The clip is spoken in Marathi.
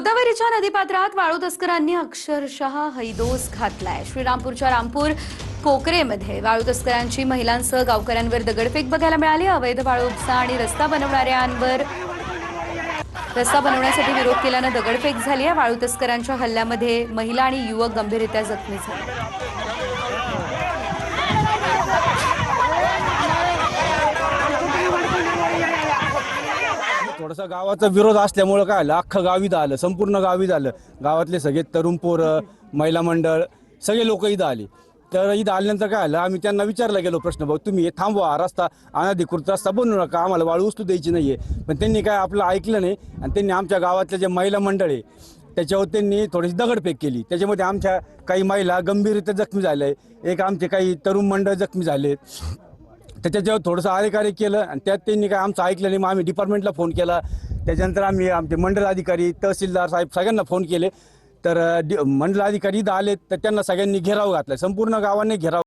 गोदावरीच्या नदीपात्रात वाळू तस्करांनी अक्षरशः हैदोस घातलाय। श्रीरामपूरच्या रामपूर कोकरेमध्ये वाळू तस्करांची महिलांसह गावकऱ्यांवर दगडफेक बघायला मिळाली। अवैध वाळू उपसा आणि रस्ता बनवणाऱ्यांवर रस्ता बनवण्यासाठी विरोध केल्याने दगडफेक झाली आहे। वाळू तस्करांच्या हल्ल्यामध्ये महिला आणि युवक गंभीररित्या जखमी झाले। थोडासा गावाचा विरोध असल्यामुळे काय झालं, अख्खं गाव इथं आलं, संपूर्ण गाव इथं आलं। गावातले सगळे तरुण पोरं, महिला मंडळ सगळे लोक इथं आले। तर इथं आल्यानंतर काय झालं, आम्ही त्यांना विचारला गेलो प्रश्न, भाऊ तुम्ही हे थांबवा, रस्ता अनधिकृत रस्ता बनवू नका, आम्हाला वाळू उचलू द्यायची नाहीये। पण त्यांनी काय आपलं ऐकलं नाही आणि त्यांनी आमच्या गावातले जे महिला मंडळ आहे त्याच्यावर त्यांनी थोडीशी दगडफेक केली। त्याच्यामध्ये आमच्या काही महिला गंभीररित्या जखमी झाले, एक आमचे काही तरुण मंडळ जखमी झाले। त्याच्यावर थोडंसं आरेकारे केलं आणि त्यात त्यांनी काय आमचं ऐकलं नाही। मग आम्ही डिपार्टमेंटला फोन केला, त्याच्यानंतर आम्ही आमचे मंडल अधिकारी, तहसीलदार साहेब सगळ्यांना फोन केले। तर मंडल अधिकारी इथं आले तर त्यांना सगळ्यांनी घेराव घातला, संपूर्ण गावाने घेराव